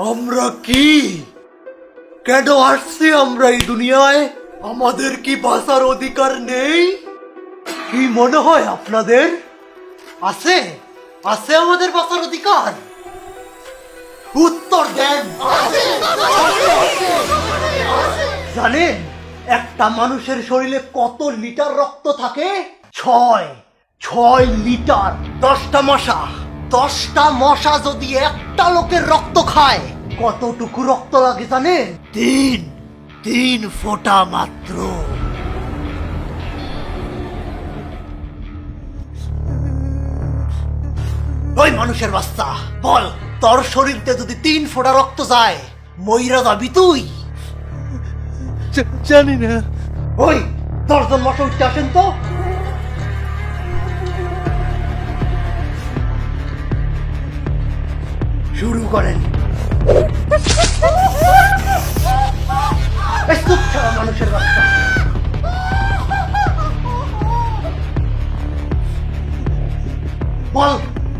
আমরা কি কেন আসছি আমরা এই দুনিয়ায়? আমাদের কি বাঁচার অধিকার নেই? কি মনে হয় আপনাদের? আছে আছে আমাদের বাঁচার অধিকার? উত্তর দেন। জানেন একটা মানুষের শরীরে কত লিটার রক্ত থাকে? 6 লিটার। 10টা মশা যদি একটা লোকের রক্ত খায় কতটুকু রক্ত লাগে জানেন? তিন ফোঁটা মাত্র। ওই মানুষের বাচ্চা, বল তোর শরীরতে যদি 3 ফোঁটা রক্ত যায় মইরা যাবি তুই? জানি না। ওই 10 জন মশা উঠতে আসেন তো। শুরু করেন। এই চুপ ছাড়া মানুষের বাচ্চা। বল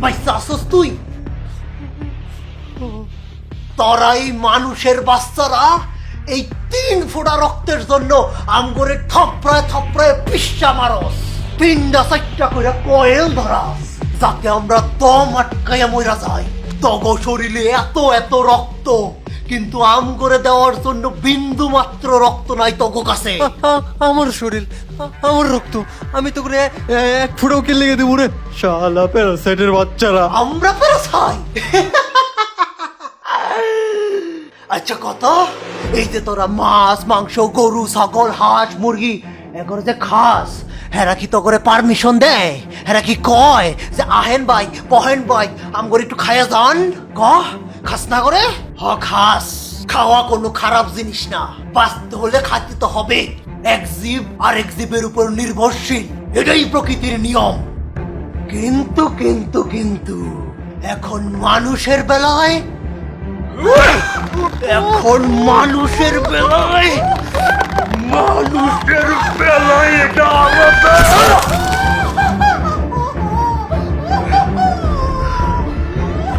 বাচ্চা আসস তুই? তোরাই মানুষের বাচ্চারা এই 3 ফোঁটা রক্তের জন্য আমগরে থপড়ায় পিচ্চা মারস, পিন্ডা সাইটটা করে কয়েল ধরাস, যাতে আমরা দম আটকাইয়া মইরা যাই। তগ শরীরে এত রক্ত, কিন্তু আমগরে দেওয়ার জন্য বিন্দু মাত্র রক্ত নাই তগ কাছে। আমার শরীর, আমার রক্ত, আমি তো করে এক ফুটাও কে লেগে দেবো রে শালা প্যারাসাইটের বাচ্চারা। আমরা পেরেছাই। আচ্ছা কত, এই যে তোরা মাছ মাংস গরু ছাগল হাঁস মুরগি এগুলো যে খাস, হেরা কি তো করে পারমিশন দেয়? হেরা কি কয় যে আহেন ভাই পহেন ভাই আমগরে একটু খাইয়া যান? খাস না করে? খাস। খাওয়া কোনো খারাপ জিনিস না, বাঁচতে হলে খাইতে তো হবে। এক জীব আরেক জীবের উপর নির্ভরশীল, এটাই প্রকৃতির নিয়ম। কিন্তু এখন মানুষের বেলায় এটা আলাদা।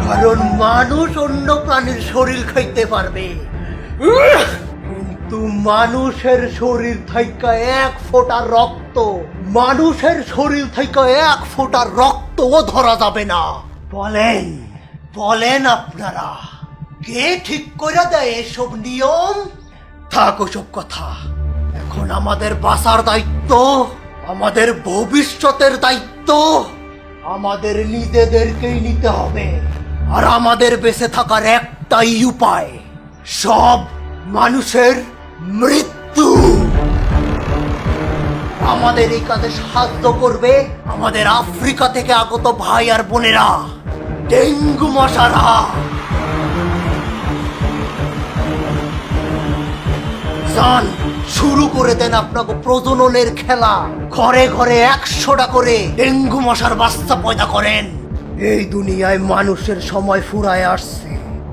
কারণ মানুষ অন্য প্রাণীর শরীর খাইতে পারবে, কিন্তু মানুষের শরীর থেকে 1 ফোঁটা রক্ত, মানুষের শরীর থেকে 1 ফোঁটা রক্তও ধরা যাবে না। বলেন আপনারা, কে ঠিক করে দেয় এসব নিয়ম? থাক ওসব কথা, এখন আমাদের বাঁচার দায়িত্ব, আমাদের ভবিষ্যতের দায়িত্ব আমাদের নিজেদেরকেই নিতে হবে। আর আমাদের বেঁচে থাকার একটাই উপায়, সব মানুষের মৃত্যু। আমাদের এই কাজে সাহায্য করবে আমাদের আফ্রিকা থেকে আগত ভাই আর বোনেরা, ডেঙ্গু মশারা। যান, শুরু করে দেন আপনাকে প্রজননের খেলা। ঘরে ঘরে 100টা করে ডেঙ্গু মশার বাচ্চা পয়দা করেন। এই দুনিয়ায় মানুষের সময় ফুরায় আসছে,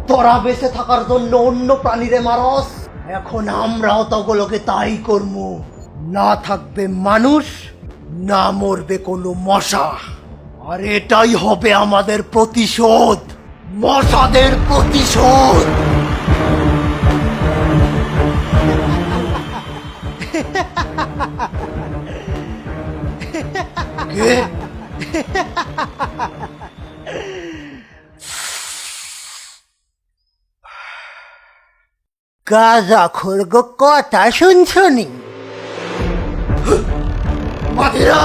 তোরা বেঁচে থাকার জন্য অন্য প্রাণীরে মারস, এখন আমরাও তগুলোকে তাই করবো। না থাকবে মানুষ, না মরবে কোনো মশা, আর এটাই হবে আমাদের প্রতিশোধ, মশাদের প্রতিশোধ। গাজা খোরগো কথা শুনছনি? মাদিরা